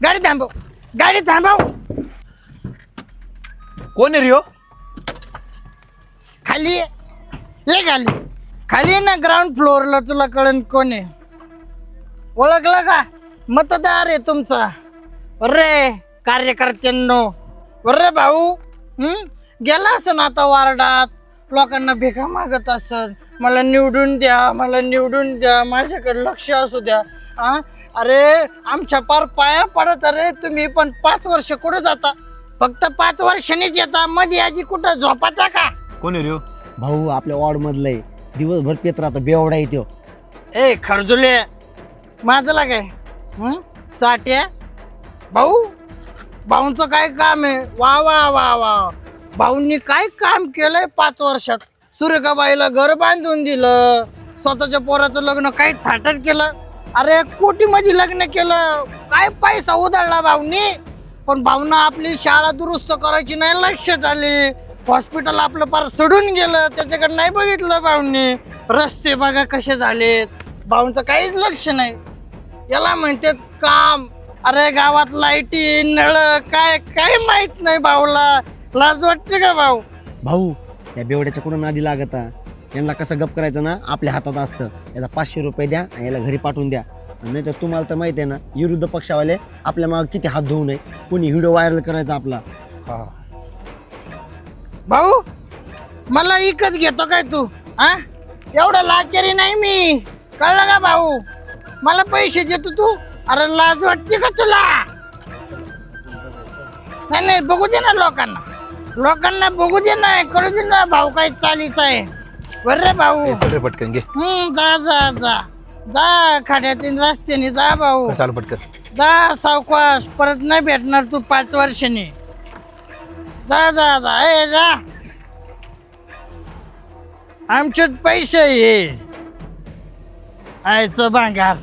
गाडी थांबव, गाडी थांबव. कोण आहे रिओ? खाली ये. ये खाली, खाली ये ना ग्राउंड फ्लोअरला. तुला कळन कोण आहे. ओळखलं का? मतदार आहे तुमचा. अरे कार्यकर्त्यांनो, अरे भाऊ गेला असं आता वार्डात लोकांना भिका मागत असन, मला निवडून द्या, मला निवडून द्या, माझ्याकडे लक्ष असू द्या. अरे आमच्या पार पाया पडत. अरे तुम्ही पण 5 वर्ष कुठं जाता? फक्त 5 वर्षांनीच येता. मध्ये आजी कुठं झोपाता का? कोण आहे रिओ? भाऊ आपल्या वॉर्ड मधलं आहे, दिवसभर पेत राहतो, बेवडा येतो. ए खरजुले, माझं लागाय चाट्या. भाऊ, भाऊंचं काय काम आहे? वा वा वा वा. भाऊंनी काय काम केलंय 5 वर्षात? सुरेखाबाईला घर बांधून दिलं, स्वतःच्या पोराचं लग्न काही थाटात केलं. अरे कोटीमध्ये लग्न केलं, काय पैसा उधळला भाऊंनी. पण भाऊंना आपली शाळा दुरुस्त करायची नाही लक्षात आली. हॉस्पिटल आपलं पार सोडून गेलं, त्याच्याकडे नाही बघितलं भाऊंनी. रस्ते बघा कसे झालेत, भाऊंचं काहीच लक्ष नाही. याला म्हणतात काम. अरे गावात लाईटी नळ काय काय माहित नाही भाऊला. लाज वाटते का भाऊ? भाऊ त्या बेवड्याच्या कुठं नादी लागता. यांना कसं गप करायचं ना आपल्या हातात असतं. याला 500 रुपये द्या आणि याला घरी पाठवून द्या. नाही तर तुम्हाला तर माहिती आहे ना, विरुद्ध पक्षावाले आपल्या मागे किती हात धुवू नये. कोणी व्हिडिओ व्हायरल करायचा आपला. भाऊ मला इकत घेतो काय तू? एवढा लाचारी नाही मी, कळलं का भाऊ? मला पैसे देतो तू. अरे लाज वाटते का तुला? नाही नाही, बघू दे ना लोकांना, लोकांना बघू दे ना, कळू दे ना भाऊ काय चालीच आहे. बरं रे भाऊ. चल रे पटकन घे. जा जा जा जा, खाड्यातील रस्त्याने जा भाऊ. चाल पटकन. जा सावकाश, परत नाही भेटणार तू 5 वर्षांनी. जा जा जा, ए जा. आमचेच पैसे हे आयचं भांगार.